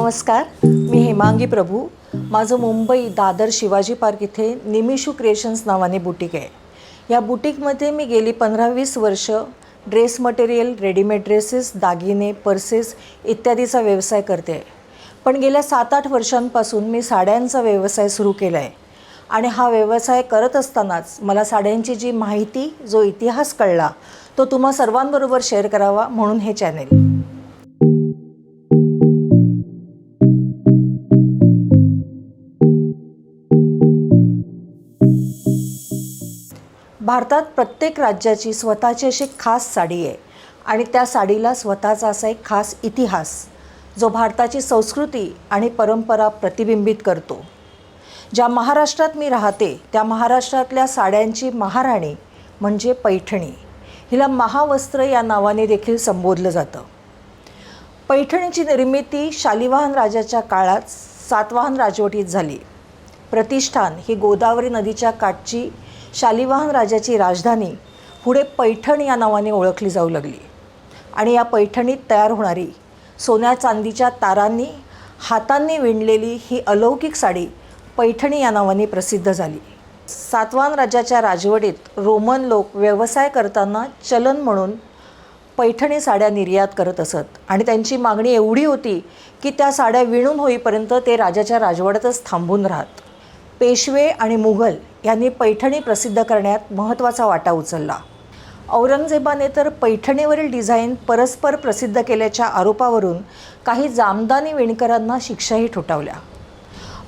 नमस्कार, मी हेमांगी प्रभू. माझं मुंबई दादर शिवाजी पार्क इथे निमिषू क्रिएशन्स नावाने बुटीक आहे. या बुटीकमध्ये मी गेली 15-20 वर्ष ड्रेस मटेरियल, रेडीमेड ड्रेसेस, दागिने, पर्सेस इत्यादीचा व्यवसाय करते आहे. पण गेल्या 7-8 वर्षांपासून मी साड्यांचा व्यवसाय सुरू केला आहे. आणि हा व्यवसाय करत असतानाच मला साड्यांची जी माहिती, जो इतिहास कळला, तो तुम्हा सर्वांबरोबर शेअर करावा म्हणून हे चॅनेल. भारतात प्रत्येक राज्याची स्वतःची अशी खास साडी आहे आणि त्या साडीला स्वतःचा असा एक खास इतिहास, जो भारताची संस्कृती आणि परंपरा प्रतिबिंबित करतो. ज्या महाराष्ट्रात मी राहते त्या महाराष्ट्रातल्या साड्यांची महाराणी म्हणजे पैठणी. हिला महावस्त्र या नावाने देखील संबोधलं जातं. पैठणीची निर्मिती शालिवाहन राजाच्या काळात सातवाहन राजवटीत झाली. प्रतिष्ठान ही गोदावरी नदीच्या काठची शालिवाहन राजाची राजधानी पुढे पैठण या नावाने ओळखली जाऊ लागली. आणि या पैठणीत तयार होणारी सोन्या चांदीच्या तारांनी हातांनी विणलेली ही अलौकिक साडी पैठणी या नावाने प्रसिद्ध झाली. सातवाहन राजाच्या राजवटीत रोमन लोक व्यवसाय करताना चलन म्हणून पैठणी साड्या निर्यात करत असत आणि त्यांची मागणी एवढी होती की त्या साड्या विणून होईपर्यंत ते राजाच्या राजवाड्यातच थांबून राहत. पेशवे आणि मुघल यांनी पैठणी प्रसिद्ध करण्यात महत्त्वाचा वाटा उचलला. औरंगजेबाने तर पैठणीवरील डिझाईन परस्पर प्रसिद्ध केल्याच्या आरोपावरून काही जामदानी विणकरांना शिक्षाही ठोठावल्या.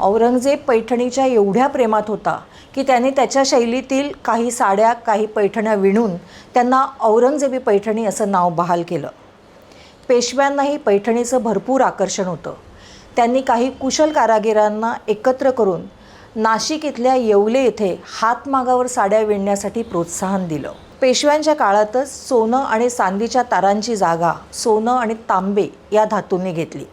औरंगजेब पैठणीच्या एवढ्या प्रेमात होता की त्याने त्याच्या शैलीतील काही साड्या, काही पैठण्या विणून त्यांना औरंगजेबी पैठणी असं नाव बहाल केलं. पेशव्यांनाही पैठणीचं भरपूर आकर्षण होतं. त्यांनी काही कुशल कारागिरांना एकत्र करून नाशिक इथल्या येवले येथे हातमागावर साड्या विणण्यासाठी प्रोत्साहन दिलं. पेशव्यांच्या काळातच सोनं आणि चांदीच्या तारांची जागा सोनं आणि तांबे या धातूंनी घेतली.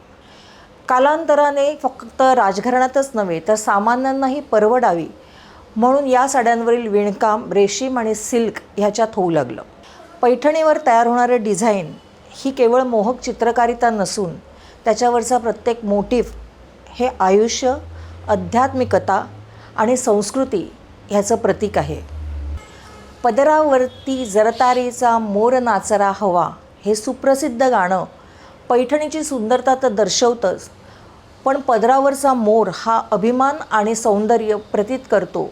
कालांतराने फक्त राजघराण्यातच नव्हे तर सामान्यांनाही परवडावी म्हणून या साड्यांवरील विणकाम रेशीम आणि सिल्क ह्याच्यात होऊ लागलं. पैठणीवर तयार होणारे डिझाईन ही केवळ मोहक चित्रकारिता नसून त्याच्यावरचा प्रत्येक मोटिफ हे आयुष्य, आध्यात्मिकता आणि संस्कृती ह्याचं प्रतीक आहे. पदरावरती जरतारीचा मोर नाचरा हवा हे सुप्रसिद्ध गाणं पैठणीची सुंदरता तर दर्शवतंच, पण पदरावरचा मोर हा अभिमान आणि सौंदर्य प्रतीत करतो,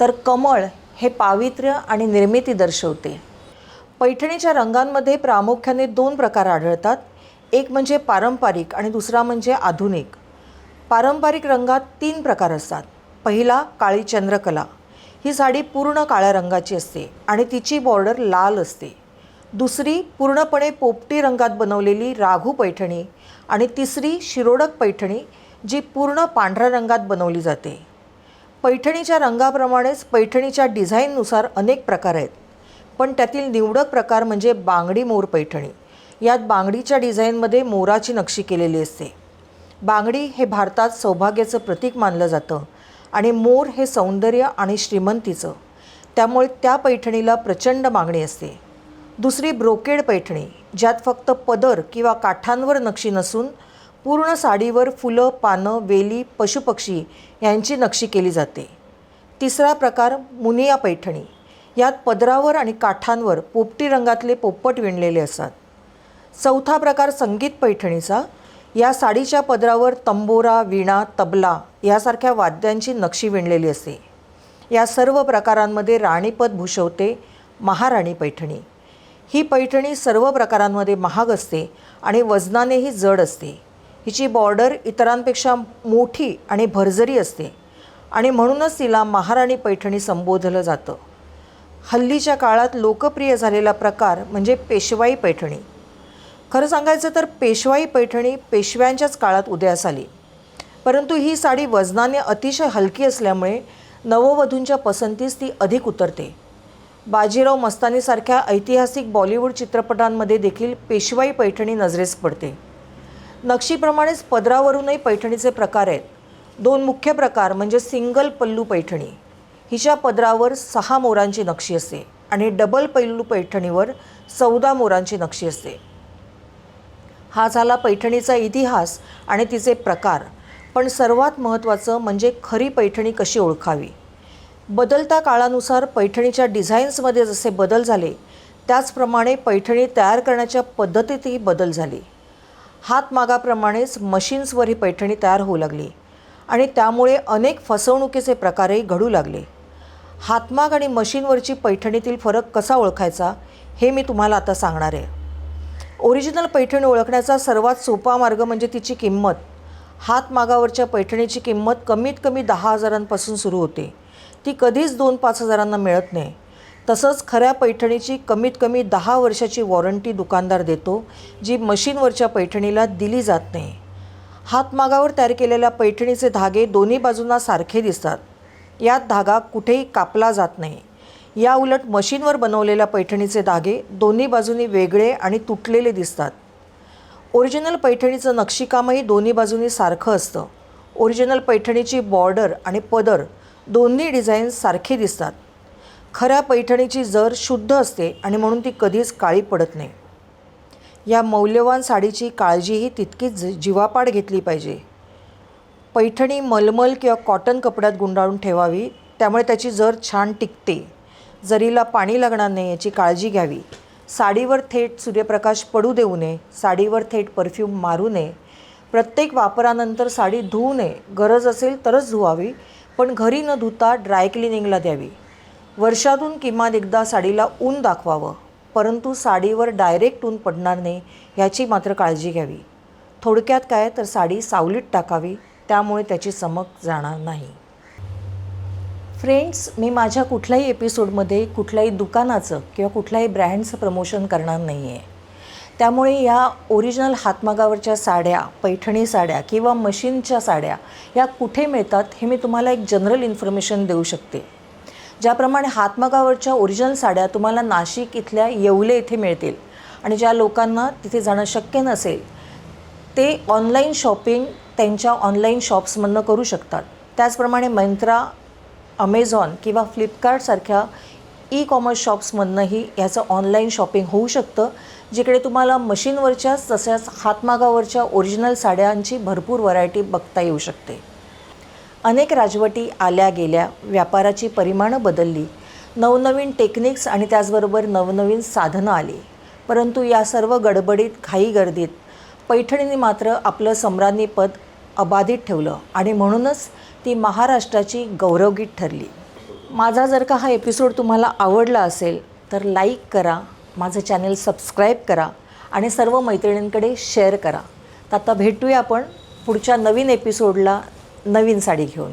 तर कमळ हे पावित्र्य आणि निर्मिती दर्शवते. पैठणीच्या रंगांमध्ये प्रामुख्याने 2 प्रकार आढळतात. एक म्हणजे पारंपरिक आणि दुसरा म्हणजे आधुनिक. पारंपरिक रंगात 3 प्रकार असतात. पहिला काळी चंद्रकला. ही साडी पूर्ण काळ्या रंगाची असते आणि तिची बॉर्डर लाल असते. दुसरी पूर्णपणे पोपटी रंगात बनवलेली राघू पैठणी आणि तिसरी शिरोडक पैठणी जी पूर्ण पांढऱ्या रंगात बनवली जाते. पैठणीच्या रंगाप्रमाणेच पैठणीच्या डिझाईननुसार अनेक प्रकार आहेत, पण त्यातील निवडक प्रकार म्हणजे बांगडी मोर पैठणी. यात बांगडीच्या डिझाईनमध्ये मोराची नक्षी केलेली असते. बांगडी हे भारतात सौभाग्याचं प्रतीक मानलं जातं आणि मोर हे सौंदर्य आणि श्रीमंतीचं, त्यामुळे त्या पैठणीला प्रचंड मागणी असते. दुसरी ब्रोकेड पैठणी, ज्यात फक्त पदर किंवा काठांवर नक्षी नसून पूर्ण साडीवर फुलं, पानं, वेली, पशुपक्षी यांची नक्षी केली जाते. तिसरा प्रकार मुनिया पैठणी. यात पदरावर आणि काठांवर पोपटी रंगातले पोपट विणलेले असतात. चौथा प्रकार संगीत पैठणीचा. या साडीच्या पदरावर तंबोरा, वीणा, तबला यासारख्या वाद्यांची नक्षी विणलेली असते. या सर्व प्रकारांमध्ये राणीपद भूषवते महाराणी पैठणी. ही पैठणी सर्व प्रकारांमध्ये महाग असते आणि वजनानेही जड असते. हिची बॉर्डर इतरांपेक्षा मोठी आणि भरजरी असते आणि म्हणूनच तिला महाराणी पैठणी संबोधलं जातं. हल्लीच्या काळात लोकप्रिय झालेला प्रकार म्हणजे पेशवाई पैठणी. खरं सांगायचं तर पेशवाई पैठणी पेशव्यांच्याच काळात उदयास आली, परंतु ही साडी वजनाने अतिशय हलकी असल्यामुळे नववधूंच्या पसंतीस ती अधिक उतरते. बाजीराव मस्तानीसारख्या ऐतिहासिक बॉलिवूड चित्रपटांमध्ये देखील पेशवाई पैठणी नजरेस पडते. नक्षीप्रमाणेच पदरावरूनही पैठणीचे प्रकार आहेत. 2 मुख्य प्रकार म्हणजे सिंगल पल्लू पैठणी. हिच्या पदरावर 6 मोरांची नक्षी असते आणि डबल पैलू पैठणीवर 14 मोरांची नक्षी असते. हा झाला पैठणीचा इतिहास आणि तिचे प्रकार. पण सर्वात महत्त्वाचं म्हणजे खरी पैठणी कशी ओळखावी. बदलत्या काळानुसार पैठणीच्या डिझाईन्समध्ये जसे बदल झाले त्याचप्रमाणे पैठणी तयार करण्याच्या पद्धतीतही बदल झाले. हातमागाप्रमाणेच मशीन्सवर ही पैठणी तयार होऊ लागली आणि त्यामुळे अनेक फसवणुकीचे प्रकारही घडू लागले. हातमाग आणि मशीनवरची पैठणीतील फरक कसा ओळखायचा हे मी तुम्हाला आता सांगणार आहे. ओरिजिनल पैठणी ओळखण्याचा सर्वात सोपा मार्ग म्हणजे तिची किंमत. हातमागावरच्या पैठणीची किंमत कमीत कमी 10,000पासून सुरू होते. ती कधीच 2-5 हजारांना मिळत नाही. तसंच खऱ्या पैठणीची कमीत कमी 10 वर्षाची वॉरंटी दुकानदार देतो, जी मशीनवरच्या पैठणीला दिली जात नाही. हातमागावर तयार केलेल्या पैठणीचे धागे दोन्ही बाजूंना सारखे दिसतात. यात धागा कुठेही कापला जात नाही. या उलट मशीनवर बनवलेल्या पैठणीचे धागे दोन्ही बाजूंनी वेगळे आणि तुटलेले दिसतात. ओरिजिनल पैठणीचं नक्षीकामही दोन्ही बाजूंनी सारखं असतं. ओरिजिनल पैठणीची बॉर्डर आणि पदर दोन्ही डिझाईन्स सारखे दिसतात. खऱ्या पैठणीची जर शुद्ध असते आणि म्हणून ती कधीच काळी पडत नाही. या मौल्यवान साडीची काळजीही तितकीच जिवापाड घेतली पाहिजे. पैठणी मलमल किंवा कॉटन कपड्यात गुंडाळून ठेवावी, त्यामुळे त्याची जर छान टिकते. जरीला पाणी लागणार नाही याची काळजी घ्यावी. साडीवर थेट सूर्यप्रकाश पडू देऊ नये. साडीवर थेट परफ्यूम मारू नये. प्रत्येक वापरानंतर साडी धुवू नये. गरज असेल तरच धुवावी, पण घरी न धुता ड्रायक्लिनिंगला द्यावी. वर्षातून किमान एकदा साडीला ऊन दाखवावं, परंतु साडीवर डायरेक्ट ऊन पडणार नाही ह्याची मात्र काळजी घ्यावी. थोडक्यात काय तर साडी सावलीत टाकावी, त्यामुळे त्याची चमक जाणार नाही. फ्रेंड्स, मी माझ्या कुठल्याही एपिसोडमध्ये कुठल्याही दुकानाचं किंवा कुठल्याही ब्रँडचं प्रमोशन करणार नाही आहे. त्यामुळे या ओरिजिनल हातमागावरच्या साड्या, पैठणी साड्या किंवा मशीनच्या साड्या या कुठे मिळतात हे मी तुम्हाला एक जनरल इन्फॉर्मेशन देऊ शकते. ज्याप्रमाणे हातमागावरच्या ओरिजिनल साड्या तुम्हाला नाशिक इथल्या येवले इथे मिळतील आणि ज्या लोकांना तिथे जाणं शक्य नसेल ते ऑनलाईन शॉपिंग त्यांच्या ऑनलाईन शॉप्समधनं करू शकतात. त्याचप्रमाणे मंत्रा, अमेझॉन किंवा फ्लिपकार्टसारख्या ई-कॉमर्स शॉप्समधनंही याचं ऑनलाईन शॉपिंग होऊ शकतं, जिकडे तुम्हाला मशीनवरच्याच तशाच हातमागावरच्या ओरिजिनल साड्यांची भरपूर व्हरायटी बघता येऊ शकते. अनेक राजवटी आल्या गेल्या, व्यापाराची परिमाणं बदलली, नवनवीन टेक्निक्स आणि त्याचबरोबर नवनवीन साधनं आली. परंतु या सर्व गडबडीत, घाईगर्दीत पैठणीने मात्र आपलं सम्राज्ञी पद अबाधित ठेवलं आणि म्हणूनच ती महाराष्ट्राची गौरवगीत ठरली. माझा जर का हा एपिसोड तुम्हाला आवडला असेल तर लाईक करा, माझं चॅनल सबस्क्राईब करा आणि सर्व मैत्रिणींकडे शेअर करा. तर आता भेटूया आपण पुढच्या नवीन एपिसोडला नवीन साडी घेऊन.